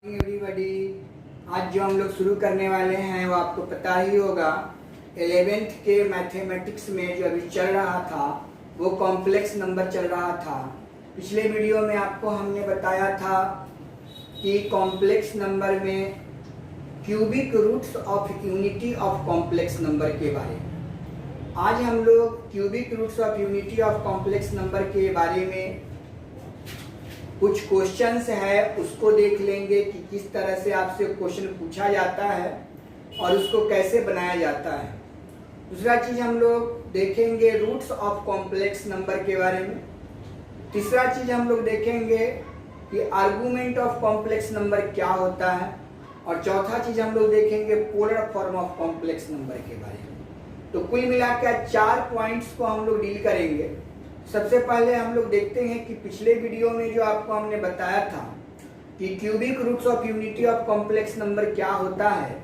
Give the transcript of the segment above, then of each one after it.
Everybody, आज जो हम लोग शुरू करने वाले हैं वो आपको पता ही होगा। 11th के मैथमेटिक्स में जो अभी चल रहा था वो कॉम्प्लेक्स नंबर चल रहा था। पिछले वीडियो में आपको हमने बताया था कि कॉम्प्लेक्स नंबर में cubic roots of unity of complex number के बारे में। आज हम लोग cubic roots of unity of complex number के बारे में कुछ क्वेश्चंस है उसको देख लेंगे कि किस तरह से आपसे क्वेश्चन पूछा जाता है और उसको कैसे बनाया जाता है। दूसरा चीज हम लोग देखेंगे रूट्स ऑफ कॉम्प्लेक्स नंबर के बारे में। तीसरा चीज हम लोग देखेंगे कि आर्गुमेंट ऑफ कॉम्प्लेक्स नंबर क्या होता है। और चौथा चीज हम लोग देखेंगे polar form of complex number के बारे में। तो कुल मिलाकर 4 पॉइंट्स को हम लोग डील करेंगे। सबसे पहले हम लोग देखते हैं कि पिछले वीडियो में जो आपको हमने बताया था कि cubic roots of unity of complex number क्या होता है,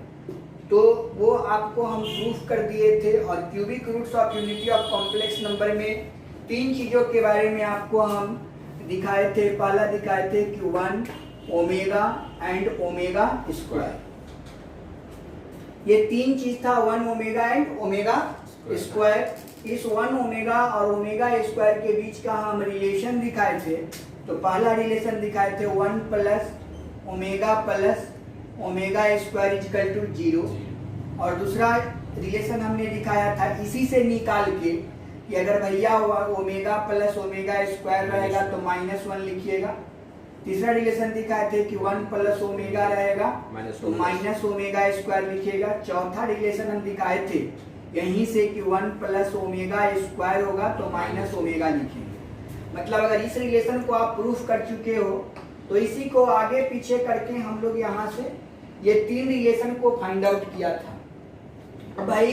तो वो आपको हम प्रूफ कर दिए थे। और cubic roots of unity of complex number में 3 चीज़ों के बारे में आपको हम दिखाए थे। पहला दिखाए थे कि 1 ओमेगा एंड ओमेगा स्क्वायर। ये 3 चीज था, 1 ओमेगा एंड ओमेगा स्क्वायर। इस 1 ओमेगा और ओमेगा स्क्वायर के बीच का हम रिलेशन दिखाए थे। तो पहला रिलेशन दिखाए थे 1 plus omega square equal to 0। और दूसरा रिलेशन हमने दिखाया था इसी से निकाल के कि अगर भैया ओमेगा प्लस ओमेगा स्क्वायर रहेगा तो -1 लिखिएगा। तीसरा रिलेशन दिखाए थे कि 1 प्लस ओमेगा रहेगा तो माइनस ओमेगा स्क्वायर लिखिएगा। चौथा रिलेशन हम दिखाए थे यहीं से कि 1 प्लस ओमेगा स्क्वायर होगा तो माइनस ओमेगा लिखेंगे। मतलब अगर इस रिलेशन को आप प्रूफ कर चुके हो तो इसी को आगे पीछे करके हम लोग यहाँ से ये 3 रिलेशन को फाइंड आउट किया था। भाई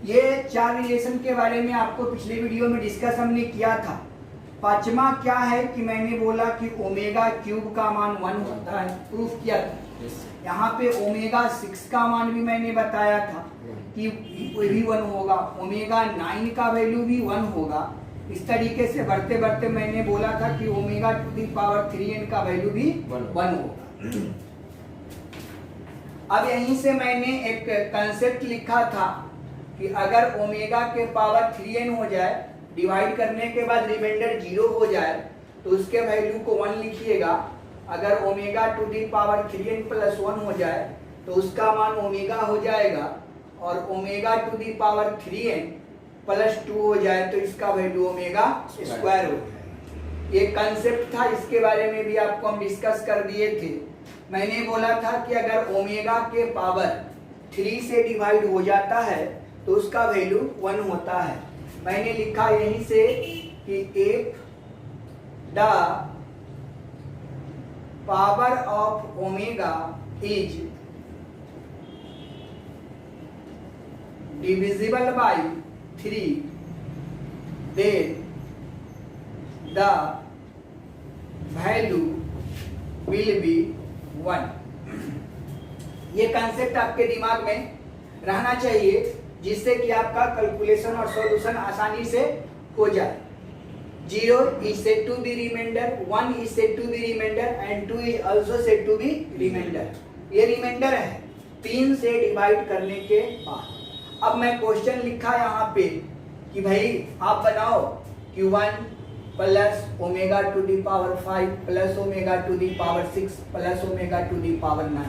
ये 4 रिलेशन के बारे में आपको पिछले वीडियो में डिस्कस हमने किया था। पांचवा क्या है कि मैंने बोला कि ओमेगा क्यूब का मान 1 होता है, प्रूफ किया था। यहाँ पे ओमेगा 6 का मान भी मैंने बताया था कि वो भी 1 होगा। ओमेगा 9 का वैल्यू भी 1 होगा। इस तरीके से बढ़ते बढ़ते मैंने बोला था कि omega to the power 3n का वैल्यू भी 1 होगा। अब यहीं से मैंने एक कंसेप्ट लिखा था कि अगर ओमेगा के पावर 3n हो जाए, डिवाइड करने के बाद रिमाइंडर 0 हो जाए तो उसके वैल्यू को 1 लिखिएगा। अगर omega to the power 3n plus 1 हो जाए तो उसका मान ओमेगा हो जाएगा। और omega to the power 3n plus 2 हो जाए तो इसका वैल्यू ओमेगा स्क्वायर हो जाएगा। ये कंसेप्ट था, इसके बारे में भी आपको हम डिस्कस कर दिए थे। मैंने बोला था कि अगर ओमेगा के पावर 3 से डिवाइड हो जाता है तो उसका वैल्यू 1 होता है। मैंने लिखा यहीं से कि if the power of omega is divisible by 3 then the value will be 1। ये कंसेप्ट आपके दिमाग में रहना चाहिए जिससे कि आपका कैलकुलेशन और सॉल्यूशन आसानी से हो जाए। 0 is said to be remainder, 1 is said to be remainder and 2 is also said to be remainder। ये रिमाइंडर है 3 से डिवाइड करने के बाद। अब मैं क्वेश्चन लिखा यहाँ पे कि भाई आप बनाओ कि 1 plus omega to the power 5 plus omega to the power 6 plus omega to the power 9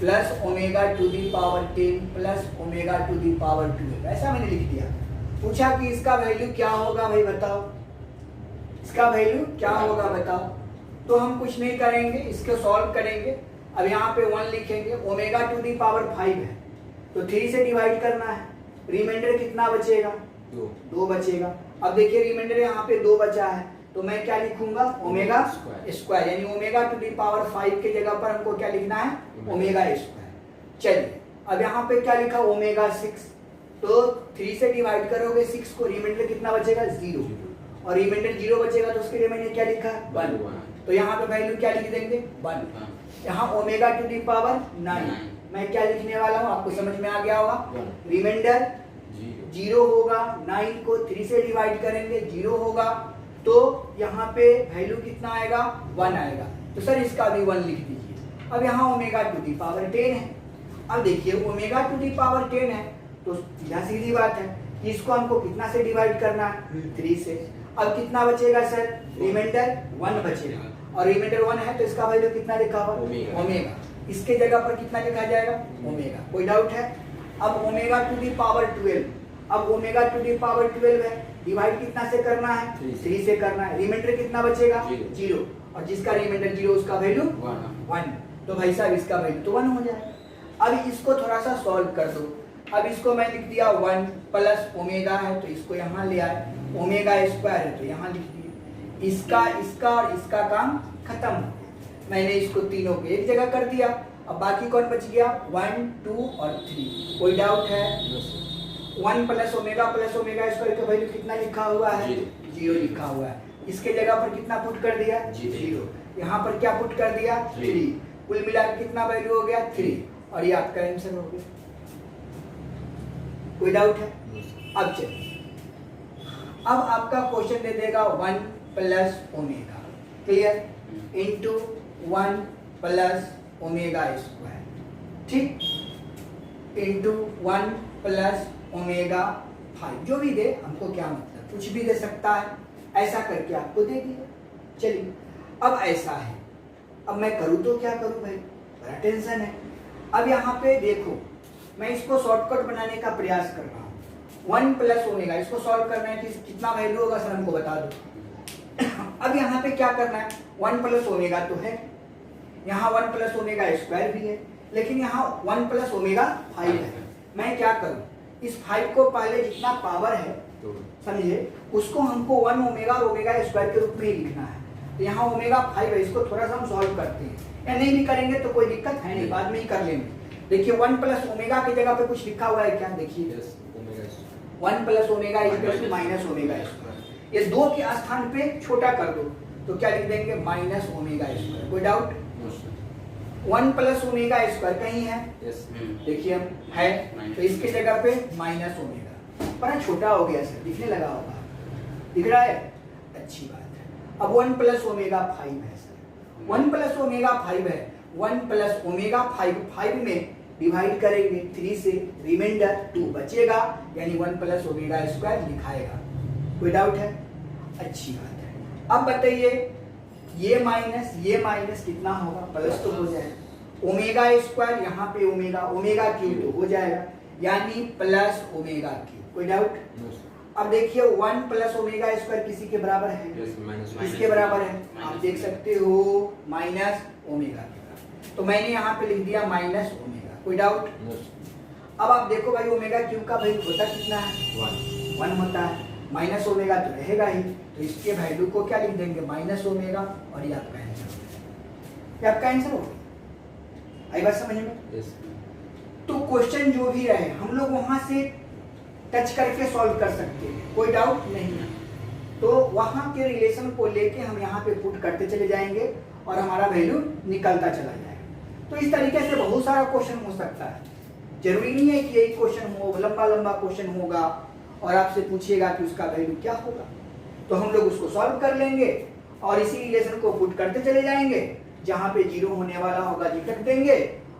plus omega to the power 10 plus omega to the power 12। ऐसा मैंने लिख दिया। पूछा कि इसका वैल्यू क्या होगा, भाई बताओ इसका वैल्यू क्या होगा बताओ। तो हम कुछ नहीं करेंगे, इसको सॉल्व करेंगे। अब यहाँ पे 1 लिखेंगे, ओमेगा टू दी पावर 5 है तो 3 से डिवाइड करना है। रिमाइंडर कितना बचेगा? 2 बचेगा। अब देखिए रिमाइंडर यहाँ पे 2 बचा है तो मैं क्या लिखूंगा? Omega square. यानी ओमेगा टू दी पावर 5 के जगह पर हमको क्या लिखना है? Omega square. चलिए अब यहाँ पे क्या लिखा? ओमेगा 6। तो 3 से डिवाइड करोगे 6 को, रिमाइंडर कितना बचेगा? 0। और रिमाइंडर 0 बचेगा तो उसके लिए मैंने क्या लिखा? 1। तो यहाँ पे वैल्यू क्या लिख देंगे? 1। यहाँ ओमेगा टू दी पावर 9 मैं क्या लिखने वाला हूँ आपको समझ में आ गया होगा। रिमाइंडर 0 होगा, 9 को 3 से डिवाइड करेंगे 0 होगा तो यहाँ पे वैल्यू कितना आएगा? 1 आएगा। तो सर इसका भी 1 लिख दीजिए। अब यहाँ ओमेगा टू दी पावर 10 है। अब देखिए ओमेगा टू दी पावर 10 है तो सीधा सीधी बात है कि इसको हमको कितना से डिवाइड करना है, 3 से। अब कितना बचेगा सर, रिमाइंडर 1 बचेगा, और रिमाइंडर 1 है तो इसका वैल्यू कितना लिखा हुआ, ओमेगा। इसके जगह पर कितना लिखा जाएगा, ओमेगा। कोई डाउट है? अब ओमेगा टू दी पावर 12, अब ओमेगा टू दी पावर 12 है, डिवाइड कितना से करना है, 3 से करना है। रिमाइंडर कितना बचेगा, 0, और जिसका रिमाइंडर 0 उसका वैल्यू 1, तो भाई साहब इसका वैल्यू तो 1 हो जाएगा। अब इसको थोड़ा सा सॉल्व कर दो। अब इसको मैं लिख दिया 1 प्लस ओमेगा है तो इसको यहाँ ले आए, ओमेगा स्क्वायर है तो यहाँ लिख दिया। इसका और इसका काम खत्म हो गया। मैंने इसको तीनों को एक जगह कर दिया। अब बाकी कौन बच गया, 1, 2 और 3। कोई डाउट है? 1 प्लस ओमेगा स्क्वायर का वैल्यू कितना लिखा हुआ है, 0 लिखा हुआ है। इसके जगह पर कितना पुट कर दिया, 0। यहाँ पर क्या पुट कर दिया, 3। कुल मिलाकर कितना वैल्यू हो गया, 3, और ये आपका आंसर हो गया। कोई डाउट है? अब चलिए, अब आपका क्वेश्चन दे देगा 1 plus omega, clear, into 1 plus omega square, ठीक, इंटू 1 प्लस ओमेगा 5, जो भी दे, हमको क्या मतलब, कुछ भी दे सकता है, ऐसा करके आपको दे दिया। चलिए अब ऐसा है, अब मैं करूँ तो क्या करूँ भाई, बड़ा टेंशन है। अब यहाँ पे देखो, मैं इसको शॉर्टकट बनाने का प्रयास कर रहा हूँ। 1 प्लस ओमेगा, इसको सॉल्व करना है कि कितना वैल्यू होगा सर हमको बता दो। अब यहाँ पे क्या करना है, 1 प्लस ओमेगा तो है, यहाँ 1 प्लस ओमेगा स्क्वायर भी है, लेकिन यहाँ 1 प्लस ओमेगा 5 है। मैं क्या करूँ, इस 5 को पहले जितना पावर है समझे, उसको हमको 1 ओमेगा और ओमेगा स्क्वायर के रूप में ही लिखना है। तो यहाँ ओमेगा 5 है, इसको थोड़ा सा हम सॉल्व करते हैं, या नहीं भी करेंगे तो कोई दिक्कत है नहीं, बाद में ही कर लेंगे। देखिए 1 प्लस ओमेगा की जगह पे कुछ लिखा हुआ है क्या, देखिए 1 plus omega equal to minus omega square. ये 2 के स्थान पे छोटा कर दो तो क्या लिख देंगे, माइनस ओमेगा स्क्वायर। कोई डाउट? 1 प्लस ओमेगा स्क्वायर कहीं है, देखिए हम है, तो इसके जगह पे माइनस ओमेगा, बड़ा छोटा हो गया सर, दिखने लगा होगा, दिख रहा है, अच्छी बात है। अब 1 प्लस ओमेगा 5 है सर, 1 प्लस ओमेगा 5 है, 1 प्लस ओमेगा 5 में डिवाइड करेंगे 3 से, रिमाइंडर 2 बचेगा, यानी 1 प्लस ओमेगा स्क्वायर लिखाएगा। कोई डाउट है? अच्छी बात है। अब बताइए, ये माइनस कितना होगा, प्लस तो हो जाएगा, ओमेगा स्क्वायर यहाँ पे ओमेगा क्यूब तो हो जाएगा, यानी प्लस ओमेगा क्यूब। कोई डाउट? अब देखिए 1 प्लस ओमेगा स्क्वायर किसी के बराबर है, किसके बराबर है, आप देख सकते हो, माइनस ओमेगा के बराबर। तो मैंने यहाँ पे लिख दिया माइनस ओमेगा। कोई डाउट? अब आप देखो भाई, ओमेगा क्यूब का वैल्यू होता कितना है, 1 होता है, माइनस ओमेगा तो रहेगा ही, तो इसके वैल्यू को क्या लिख देंगे, माइनस ओमेगा, और ये आपका आंसर हो गया। ये आपका आंसर हो गया। आई बात समझ में? तो क्वेश्चन जो भी रहे हम लोग वहां से टच करके सॉल्व कर सकते हैं, कोई डाउट नहीं है। तो वहां के रिलेशन को लेके हम यहाँ पे पुट करते चले जाएंगे और हमारा वैल्यू निकलता चला जाएगा। तो इस तरीके से बहुत सारा क्वेश्चन हो सकता है, जरूरी नहीं है कि यही क्वेश्चन हो, लंबा लंबा क्वेश्चन होगा और आपसे पूछिएगा कि उसका वैल्यू क्या होगा, तो हम लोग उसको सॉल्व कर लेंगे और इसी रिलेशन को पुट करते चले जाएंगे। जहां पे 0 होने वाला होगा रख देंगे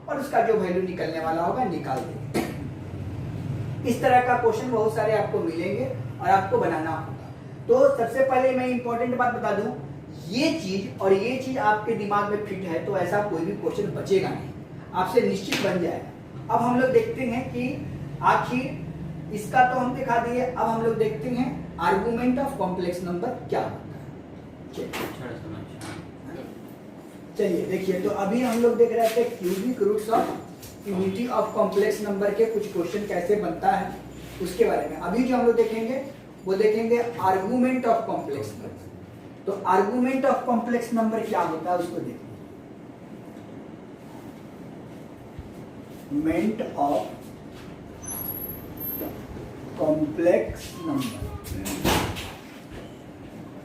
और उसका जो वैल्यू निकलने वाला होगा निकाल देंगे। इस तरह का क्वेश्चन बहुत सारे आपको मिलेंगे और आपको बनाना होगा। तो सबसे पहले मैं इंपॉर्टेंट बात बता दूं, ये चीज और ये चीज आपके दिमाग में फिट है तो ऐसा कोई भी क्वेश्चन बचेगा नहीं, आपसे निश्चित बन जाएगा। अब हम लोग देखते हैं कि आखिर इसका तो हम दिखा दिए, अब हम लोग देखते हैं आर्गुमेंट ऑफ कॉम्प्लेक्स नंबर क्या होता है। चलिए देखिए, तो अभी हम लोग देख रहे थे cubic roots of unity of complex number के कुछ क्वेश्चन कैसे बनता है उसके बारे में। अभी जो हम लोग देखेंगे वो देखेंगे आर्गुमेंट ऑफ कॉम्प्लेक्स नंबर। तो आर्गुमेंट ऑफ कॉम्प्लेक्स नंबर क्या होता है उसको देखिए। आर्गुमेंट ऑफ कॉम्प्लेक्स नंबर,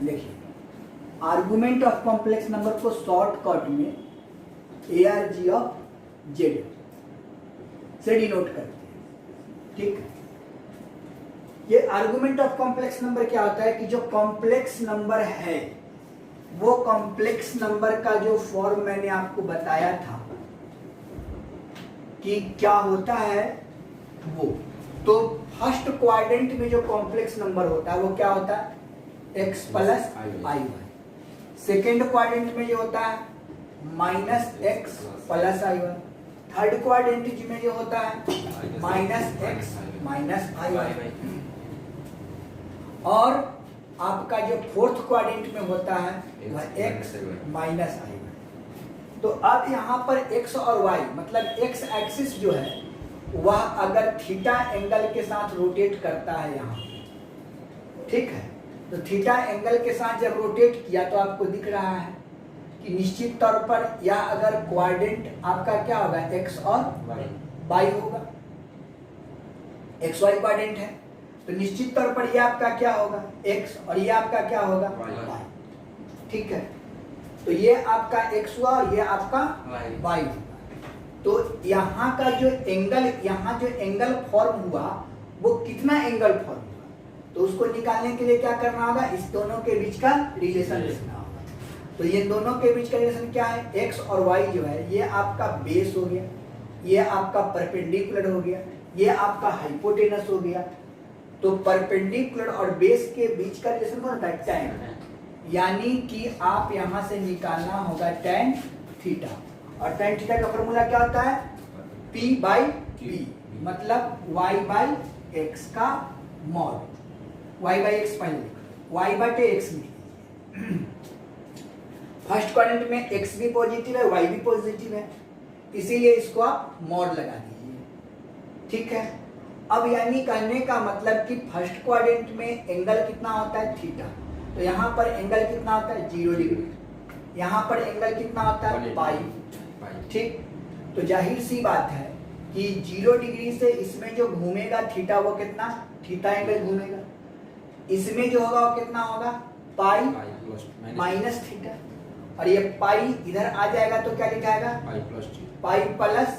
देखिए आर्गुमेंट ऑफ कॉम्प्लेक्स नंबर को शॉर्टकट में ARG ऑफ Z से डिनोट करते हैं, ठीक। ये आर्गुमेंट ऑफ कॉम्प्लेक्स नंबर क्या होता है कि जो कॉम्प्लेक्स नंबर है वो कॉम्प्लेक्स नंबर का जो फॉर्म मैंने आपको बताया था कि क्या होता है वो। तो फर्स्ट क्वाड्रेंट में जो कॉम्प्लेक्स नंबर होता है वो क्या होता है, x प्लस आई। सेकेंड क्वाड्रेंट में जो होता है माइनस एक्स प्लस आई। थर्ड क्वाड्रेंट में जो होता है माइनस एक्स माइनस आई। और आपका जो फोर्थ क्वाड्रेंट में होता है वह x माइनस आई। तो अब यहाँ पर x और y मतलब x एक्सिस जो है वह अगर थीटा एंगल के साथ रोटेट करता है यहाँ, ठीक है, तो थीटा एंगल के साथ जब रोटेट किया तो आपको दिख रहा है कि निश्चित तौर पर यह अगर क्वाड्रेंट आपका क्या होगा, x और y होगा। XY क्वाड्रेंट है तो निश्चित तौर पर यह आपका क्या होगा, x और यह आपका क्या होगा, y। ठीक है, तो ये आपका x हुआ और ये आपका y हुआ। तो यहाँ का जो एंगल, यहाँ जो एंगल फॉर्म हुआ वो कितना एंगल फॉर्म हुआ, तो उसको निकालने के लिए क्या करना होगा, इस दोनों के बीच का रिलेशन देखना होगा। तो ये दोनों के बीच का रिलेशन क्या है, x और y जो है ये आपका बेस हो गया, ये आपका परपेंडिकुलर हो गया, ये आपका हाइपोटेनस हो गया। तो परपेंडिकुलर और बेस के बीच का रिलेशन कौन होता है, tan। यानी कि आप यहां से निकालना होगा tan थीटा, और tan थीटा का फॉर्मूला क्या होता है, p बाई b, मतलब y बाई x का मॉड। y बाई x पहले लिखो, y बटे x लिखिए। फर्स्ट क्वाड्रेंट में x भी पॉजिटिव है, y भी पॉजिटिव है, इसीलिए इसको आप मॉड लगा दीजिए। ठीक है, अब यानी कहने का मतलब कि फर्स्ट क्वाड्रेंट में एंगल कितना होता है, थीटा। तो यहाँ पर एंगल कितना होता है, 0 डिग्री। यहाँ पर एंगल कितना होता है, पाई। ठीक, तो जाहिर सी बात है कि 0 डिग्री से इसमें जो घूमेगा थीटा वो कितना, थीटा एंगल घूमेगा। इसमें जो होगा वो कितना होगा, पाई माइनस थीटा, और ये पाई इधर आ जाएगा तो क्या लिखाएगा, पाई प्लस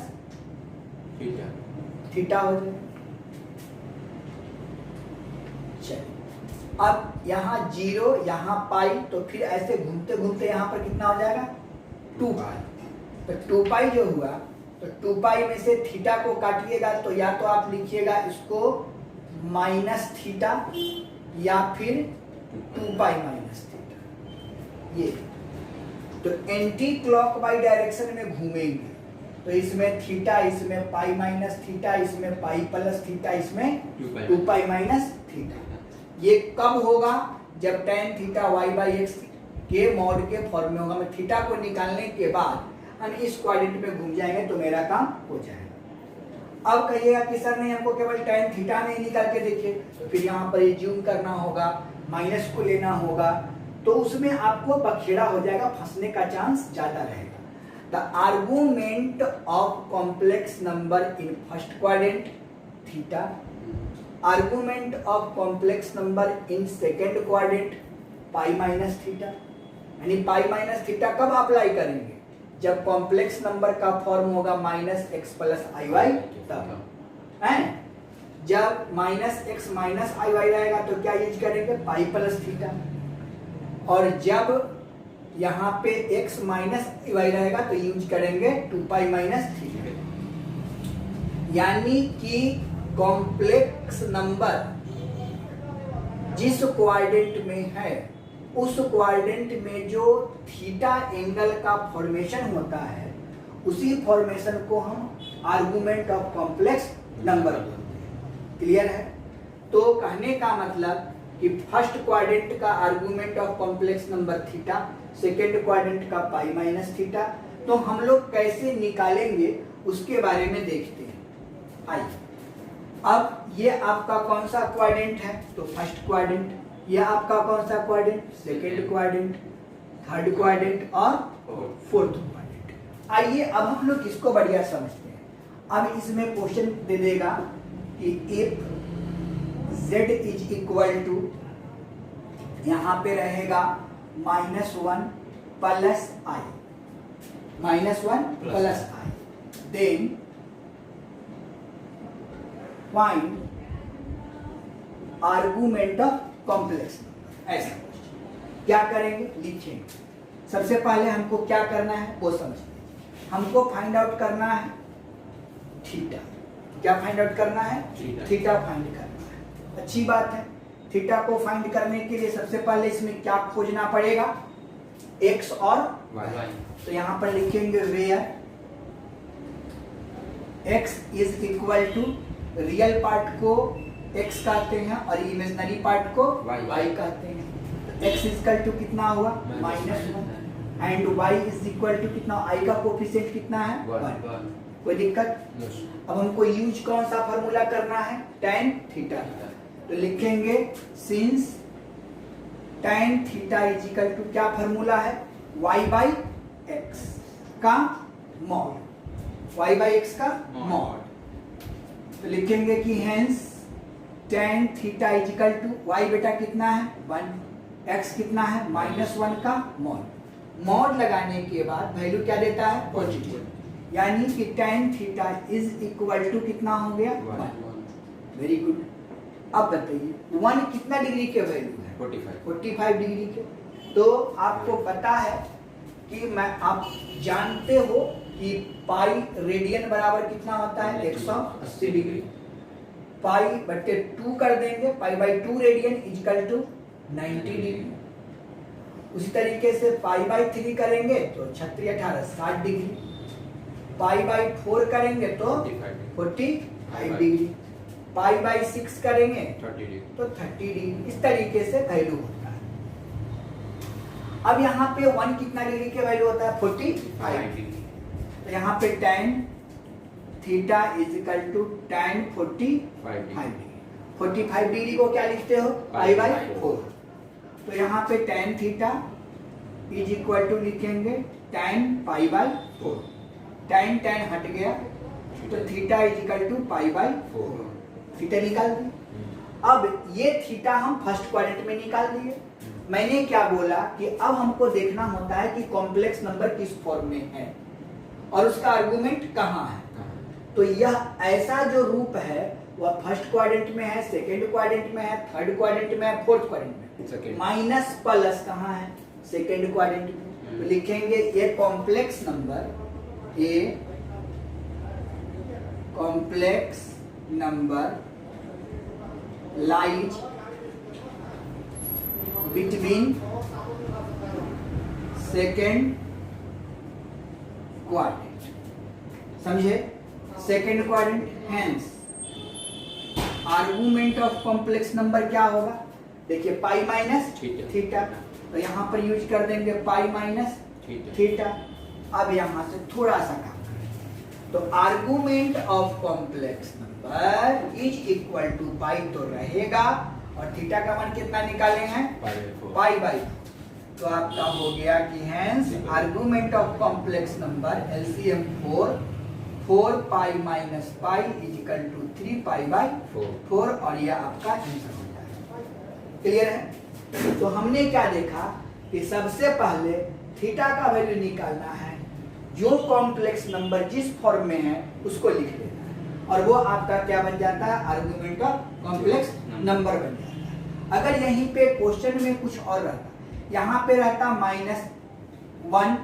थीटा हो जाएगा। अब यहाँ 0 यहाँ पाई, तो फिर ऐसे घूमते घूमते यहाँ पर कितना हो जाएगा, 2 पाई। तो 2 पाई जो हुआ, तो 2 पाई में से थीटा को काटिएगा तो या तो आप लिखिएगा इसको माइनस थीटा या फिर 2 पाई माइनस थीटा। ये तो एंटी क्लॉकवाइज डायरेक्शन में घूमेंगे, तो इसमें थीटा, इसमें पाई माइनस थीटा, इसमें पाई प्लस थीटा, इसमें 2 पाई माइनस थीटा। ये कब होगा, जब tan theta y by x के मॉड के फॉर्म में होगा। मैं थीटा को निकालने के बाद हम इस क्वाड्रेंट में घूम जाएंगे तो मेरा काम हो जाएगा। अब कहिएगा कि सर नहीं, हमको केवल tan थीटा नहीं निकाल के देखिए, तो फिर यहाँ पर ये ज्यूम करना होगा, माइनस को लेना होगा, तो उसमें आपको बखेड़ा हो जाएगा, फंसने का चांस ज्यादा रहेगा। The argument of complex number in first quadrant theta, argument of complex number in second quadrant pi minus theta. यानी पाई माइनस थीटा कब अप्लाई करेंगे, जब कॉम्प्लेक्स नंबर का फॉर्म होगा माइनस एक्स प्लस आई वाई, तब है। जब माइनस एक्स माइनस आई Y रहेगा तो क्या यूज करेंगे, पाई प्लस थीटा। और जब यहाँ पे x माइनस आई वाई रहेगा तो यूज करेंगे 2 पाई माइनस थीटा। यानी कि कॉम्प्लेक्स नंबर जिस क्वाड्रेंट में है उस क्वाड्रेंट में जो थीटा एंगल का फॉर्मेशन होता है उसी फॉर्मेशन को हम आर्गुमेंट ऑफ कॉम्प्लेक्स नंबर बोलते हैं। क्लियर है? तो कहने का मतलब कि फर्स्ट क्वाड्रेंट का argument of complex number theta, second quadrant का पाई माइनस थीटा। तो हम लोग कैसे निकालेंगे उसके बारे में देखते हैं। आइए, अब ये आपका कौन सा क्वाड्रेंट है, तो फर्स्ट क्वाड्रेंट। ये आपका कौन सा quadrant, second quadrant, third quadrant और फोर्थ क्वाड्रेंट। आइए अब हम लोग इसको बढ़िया समझते हैं। अब इसमें क्वेश्चन दे देगा कि if z is equal to, यहाँ पे रहेगा -1 plus I, -1 plus I, then find argument of complex. ऐसा क्या करेंगे, लिखेंगे। सबसे पहले हमको क्या करना है वो समझिए। हमको फाइंड आउट करना है थीटा। क्या फाइंड आउट करना है? थीटा फाइंड करना है। अच्छी बात है। थीटा को फाइंड करने के लिए सबसे पहले इसमें क्या खोजना पड़ेगा? एक्स और वाई। तो यहां पर लिखेंगे where x is equal to, real part को x कहते हैं और इमेजिनरी पार्ट को y कहते हैं। तो x इज इक्वल टू कितना हुआ? -1 and y is equal to कितना? i का कोफिशिएंट कितना है? 1। कोई दिक्कत? अब हमको यूज कौन सा फॉर्मूला करना है? tan theta. तो लिखेंगे since tan theta is equal to, क्या फॉर्मूला है? y बाई x का मॉड, y बाई x का मॉड। तो लिखेंगे कि hence tan theta is equal to, y बेटा कितना है? 1, x कितना है? -1 का मॉड। मॉड लगाने के बाद वैल्यू क्या देता है? पॉजिटिव, यानी कि tan theta is equal to कितना हो गया? 1। Very good. अब बताइए 1 कितना डिग्री के वैल्यू है? 45 डिग्री के। तो आपको पता है कि आप जानते हो कि पाई रेडियन बराबर कितना होता है? 180 डिग्री। पाई बटे 2 कर देंगे, pi by 2 radian equal to 90 degree. उसी तरीके से पाई बाई 3 करेंगे तो 36 18 60 डिग्री। पाई बाई 4 करेंगे तो 45 डिग्री। पाई बाई 6 करेंगे तो 30 डिग्री। इस तरीके से वैल्यू होता है। अब यहाँ पे 1 कितना डिग्री के वैल्यू होता है? 45 डिग्री। तो यहाँ पे tan theta is equal to tan 45 degree. 45 degree को क्या लिखते हो? Pi by 4। तो यहाँ पे tan theta is equal to लिखेंगे tan पाई बाई 4। tan हट गया तो theta is equal to pi by 4। Theta निकाल दिए। अब ये थीटा हम फर्स्ट क्वाड्रेंट में निकाल दिए। मैंने क्या बोला कि अब हमको देखना होता है कि कॉम्प्लेक्स नंबर किस फॉर्म में है और उसका आर्गुमेंट कहाँ है। तो यह ऐसा जो रूप है वह फर्स्ट क्वाड्रेंट में है, सेकेंड क्वाड्रेंट में है, थर्ड क्वाड्रेंट में है, फोर्थ क्वाड्रेंट में। माइनस प्लस कहाँ है? सेकेंड क्वाड्रेंट में। तो लिखेंगे ये कॉम्प्लेक्स नंबर, ये complex number lies between second quadrant। समझे? Second quadrant. Hence argument of complex number क्या होगा? देखिए पाई माइनस थीटा। तो यहां पर यूज कर देंगे पाई माइनस थीटा। अब यहां से थोड़ा सा काम करें तो argument of complex number is equal to pi तो रहेगा और थीटा का मान कितना निकाले हैं? Pi by. तो आपका हो गया कि hence argument of complex number LCM 4 pi minus pi is equal to 3 pi by 4 और यह आपका आंसर हो जाएगा। क्लियर है? तो हमने क्या देखा कि सबसे पहले थीटा का वैल्यू निकालना है, जो कॉम्प्लेक्स नंबर जिस फॉर्म में है उसको लिख लेना है और वो आपका क्या बन जाता है? आर्गुमेंट ऑफ कॉम्प्लेक्स नंबर बन जाता है। अगर यहीं पे क्वेश्चन में कुछ और रहता, यहाँ पे रहता -1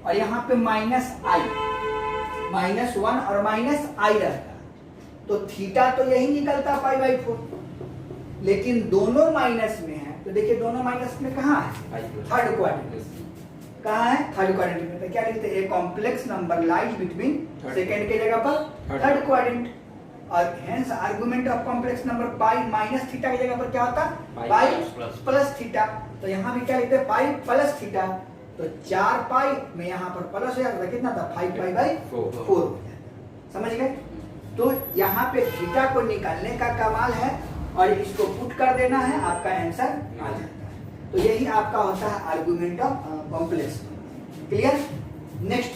और यहाँ पे -i, -1 और -i रहता, तो थीटा तो यही निकलता पाई बाई 4। लेकिन दोनों माइनस में है तो देखिए दोनों माइनस में कहाँ है? Third quadrant. कहाँ है? थर्ड क्वाड्रेंट में। तो क्या लिखते हैं? A complex number lies between second के जगह पर थर्ड क्वाड्रेंट और hence argument of complex number pi minus theta की जगह पर क्या होता? Pi plus theta. तो यहाँ भी क्या लिखते हैं? Pi plus theta. तो 4 पाई में यहाँ पर प्लस हो जाता, कितना था? 5 पाई बाई 4 हो जाता। समझ गए? तो यहाँ पे थीटा को निकालने का कमाल है और इसको पुट कर देना है, आपका आंसर आ जाता है। तो यही आपका होता है argument of complex. Clear? Next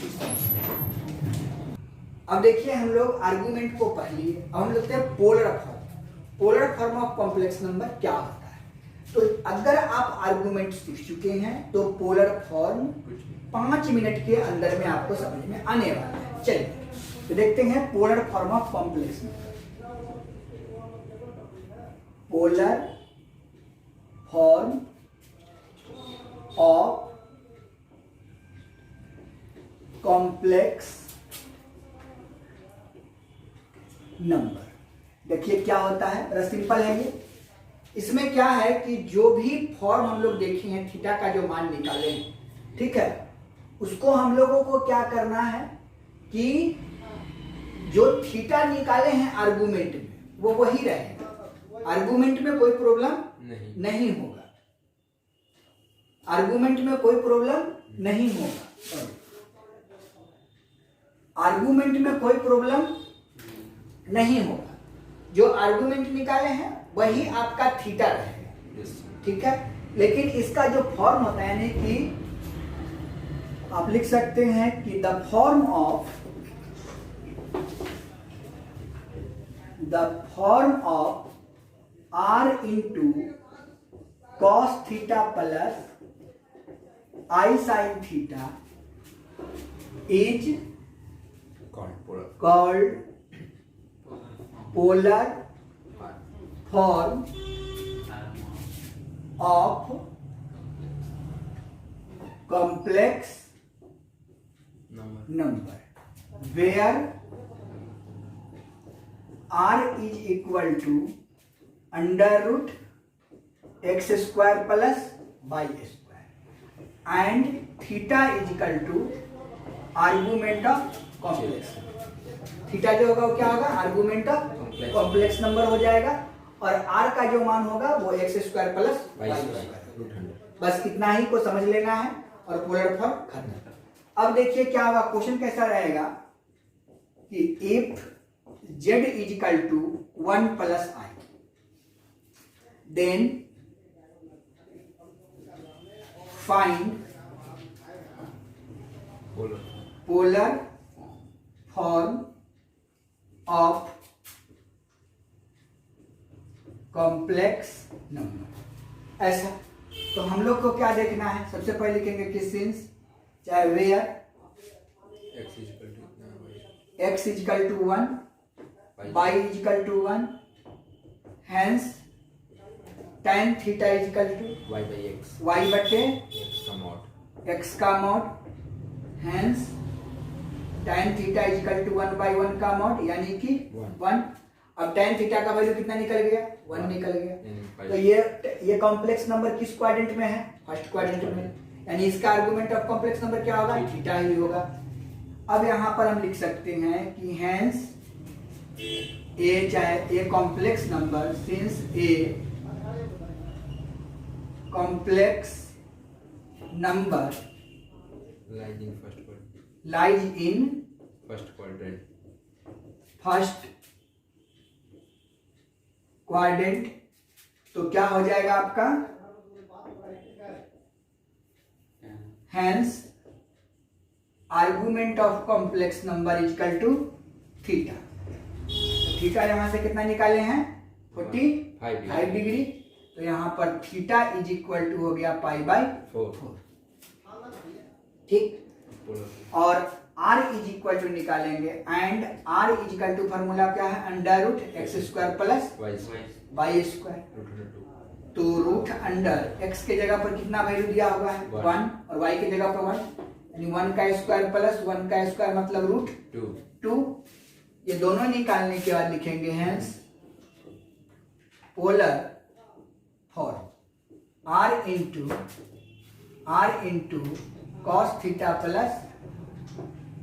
अब देखिए हम लोग आर्गुमेंट को पढ़ लिए। अब हम लिखते हैं polar form. Polar form of complex number क्या होता है? तो अगर आप आर्गुमेंट सीख चुके हैं तो पोलर फॉर्म 5 मिनट के अंदर में आपको समझ में आने वाला है। चलिए तो देखते हैं polar form of complex number. Polar form of complex number. देखिए क्या होता है, बड़ा सिंपल है ये। इसमें क्या है कि जो भी फॉर्म हम लोग देखे हैं थीटा का जो मान निकाले हैं, ठीक है, उसको हम लोगों को क्या करना है कि जो थीटा निकाले हैं आर्गुमेंट में वो वही रहेगा। आर्गुमेंट में कोई प्रॉब्लम नहीं होगा, आर्गुमेंट में कोई प्रॉब्लम नहीं होगा, आर्गुमेंट में कोई प्रॉब्लम नहीं होगा। जो आर्गुमेंट निकाले हैं वही आपका थीटा रहेगा, ठीक है। लेकिन इसका जो फॉर्म होता है, यानी कि आप लिख सकते हैं कि the form of r into cos theta plus i sine theta is called polar form of complex number where r is equal to under root x square plus y square and theta is equal to argument of complex। Theta जो होगा वो क्या होगा, argument of complex number हो जाएगा, और r का जो मान होगा वो x square plus y square. बस इतना ही को समझ लेना है और पोलर फॉर्म खत्म। अब देखिए क्या होगा, क्वेश्चन कैसा रहेगा कि if z is equal to 1 plus i then find polar form of complex number. ऐसा तो हम लोग को क्या देखना है, सबसे पहले लिखेंगे कि सिंस चाहे where x is equal to 1 y is equal to 1 hence tan theta is equal to y बटे x का mod hence tan theta is equal to 1 by 1 का मॉड यानी कि 1। अब tan थीटा का वैल्यू कितना निकल गया, 1 निकल गया। तो ये कॉम्प्लेक्स नंबर किस क्वाड्रेंट में है, फर्स्ट क्वाड्रेंट में, यानी इसका आर्गुमेंट ऑफ कॉम्प्लेक्स नंबर क्या होगा, थीटा ही होगा। अब यहाँ पर हम लिख सकते हैं कि हैंस ए चाहे a complex number since a complex number lies in first quadrant, तो क्या हो जाएगा आपका, hence argument of complex number is equal to theta. Theta यहां से कितना निकाले हैं 45 डिग्री, तो यहां पर थीटा इज इक्वल टू हो गया पाई बाई 4, ठीक। और r इज इक्वल टू निकालेंगे and r is equal to formula क्या है, under root x square plus y square. तो रूट अंडर x के जगह पर कितना वैल्यू दिया होगा 1 और y की जगह पर 1, यानी 1 का स्क्वायर प्लस 1 का स्क्वायर मतलब रूट 2। ये दोनों निकालने के बाद लिखेंगे hence polar form r into cos theta plus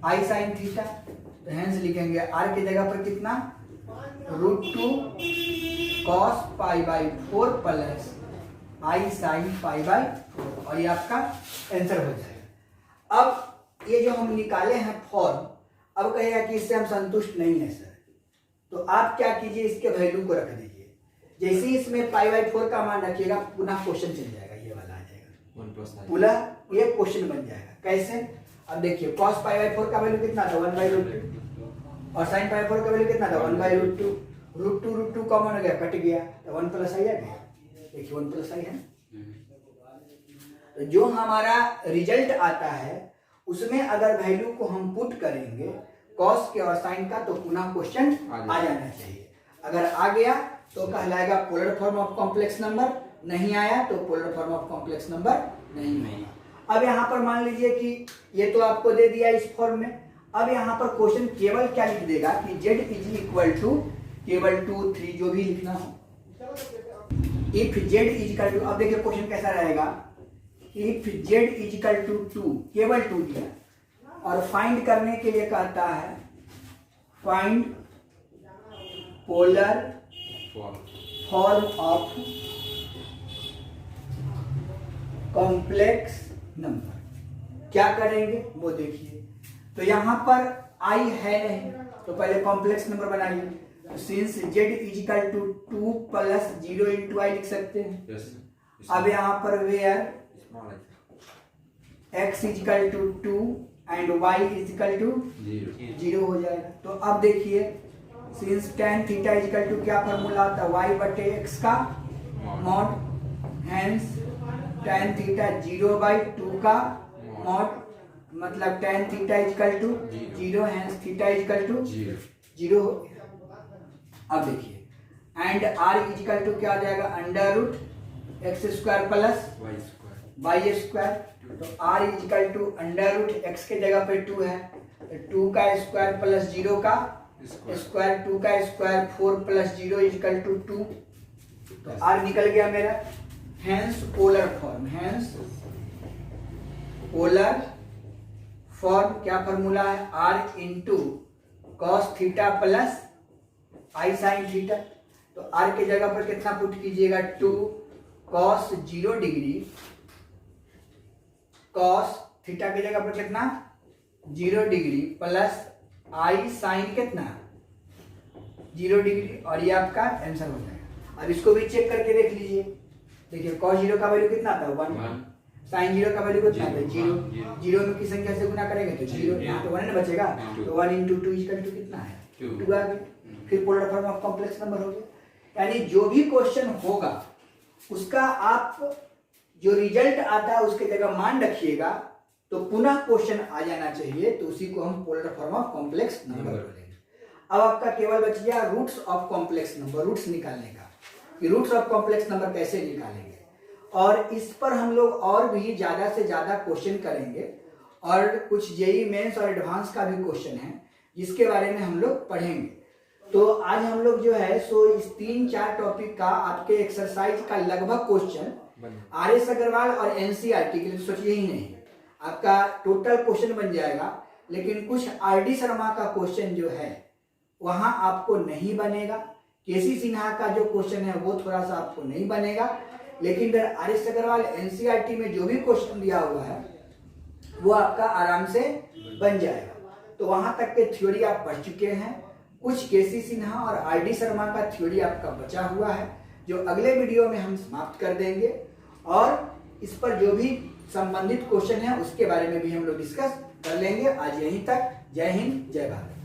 i sine theta. तो हैंस लिखेंगे r की जगह पर कितना √2 cos pi by 4 plus i sine pi by 4, और ये आपका आंसर हो जाएगा। अब ये जो हम निकाले हैं फॉर्म, अब कहेगा कि इससे हम संतुष्ट नहीं है सर, तो आप क्या कीजिए, इसके वैल्यू को रख दीजिए। जैसे ही इसमें पाई बाई 4 का मान रखिएगा पुनः क्वेश्चन चल जाएगा, ये वाला आ जाएगा पुनः ये क्वेश्चन बन जाएगा। कैसे, अब देखिए cos पाई बाई 4 का वैल्यू कितना था 1 बाई √2 और sin पाई 4 का वैल्यू कितना था 1 बाई √2 कॉमन हो गया, कट गया तो 1 प्लस आई आ गया। देखिए 1 प्लस आई है। तो जो हमारा रिजल्ट आता है उसमें अगर वैल्यू को हम पुट करेंगे cos के और sin का, तो पुनः क्वेश्चन आ जाना चाहिए। अगर आ गया तो कहलाएगा polar form of complex number, नहीं आया तो polar form of complex number नहीं। अब यहाँ पर मान लीजिए कि ये तो आपको दे दिया इस फॉर्म में, अब यहाँ पर क्वेश्चन केवल क्या लिख देगा कि z इज इक्वल टू केवल 2 3 जो भी लिखना हो। If z is equal to, अब देखिए क्वेश्चन कैसा रहेगा, if z is equal to 2, केवल 2 दिया और फाइंड करने के लिए कहता है find polar form of complex number. क्या करेंगे वो देखिए। तो यहां पर i है नहीं तो पहले कॉम्प्लेक्स नंबर बनाइए। तो since z is equal to 2 plus 0 into i लिख सकते हैं। yes. अब यहां पर where x is equal to 2 and y is equal to 0 हो जाएगा। तो अब देखिए since tan theta is equal to क्या फॉर्मूला आता है, y बटे x का मॉड, हेंस tan थीटा 0/2 का मॉड, मतलब tan theta is equal to 0, hence theta is equal to 0 हो गया। अब देखिए and r is equal to क्या आ जाएगा, under root x² plus y²। तो r is equal to under root x के जगह पे 2 है, तो 2 का स्क्वायर प्लस 0 का स्क्वायर, 2 का square 4 plus 0 is equal to 2। तो r निकल गया मेरा, hence polar form, hence polar form क्या फॉर्मूला है, r into cos theta plus i sine theta. तो r के जगह पर कितना पुट कीजिएगा, 2 कॉस 0 डिग्री, कॉस थीटा की जगह पर कितना 0 डिग्री प्लस आई साइन कितना 0 डिग्री, और ये आपका आंसर हो जाएगा। अब इसको भी चेक करके देख लीजिए। देखिए कॉस 0 का वैल्यू कितना था 1, साइन 0 का वैल्यू कितना था 0, 0 में किस संख्या से गुना करेंगे तो 0, यहाँ तो 1 बचेगा। तो 1 इंटू 2 इक्वल टू कितना है 2 आ गया। फिर polar form of complex number हो गया। यानी जो भी क्वेश्चन होगा उसका आप जो रिजल्ट आता है उसके जगह मान रखिएगा, तो पुनः क्वेश्चन आ जाना चाहिए, तो उसी को हम polar form of complex number बोलेंगे। अब आपका केवल बच गया roots of complex number, roots निकालने का कि रूट्स ऑफ कॉम्प्लेक्स नंबर कैसे निकालेंगे। और इस पर हम लोग और भी ज्यादा से ज्यादा क्वेश्चन करेंगे, और कुछ जेईई मेंस और एडवांस का भी क्वेश्चन है जिसके बारे में हम लोग पढ़ेंगे। तो आज हम लोग जो है सो इस 3-4 टॉपिक का आपके एक्सरसाइज का लगभग क्वेश्चन RS अग्रवाल और एनसीईआरटी के लिए सोचिए ही नहीं, आपका टोटल क्वेश्चन बन जाएगा। लेकिन कुछ RD शर्मा का क्वेश्चन जो है वहां आपको नहीं बनेगा, केसी सिन्हा का जो क्वेश्चन है वो थोड़ा सा आपको नहीं बनेगा, लेकिन इधर RS अग्रवाल एनसीईआरटी में जो भी क्वेश्चन दिया हुआ है वो आपका आराम से बन जाएगा। तो वहां तक के थ्योरी आप पढ़ चुके हैं, कुछ केसी सिन्हा और RD शर्मा का थ्योरी आपका बचा हुआ है जो अगले वीडियो में हम समाप्त कर देंगे, और इस पर जो भी संबंधित क्वेश्चन है उसके बारे में भी हम लोग डिस्कस कर लेंगे। आज यहीं तक, जय हिंद जय भारत।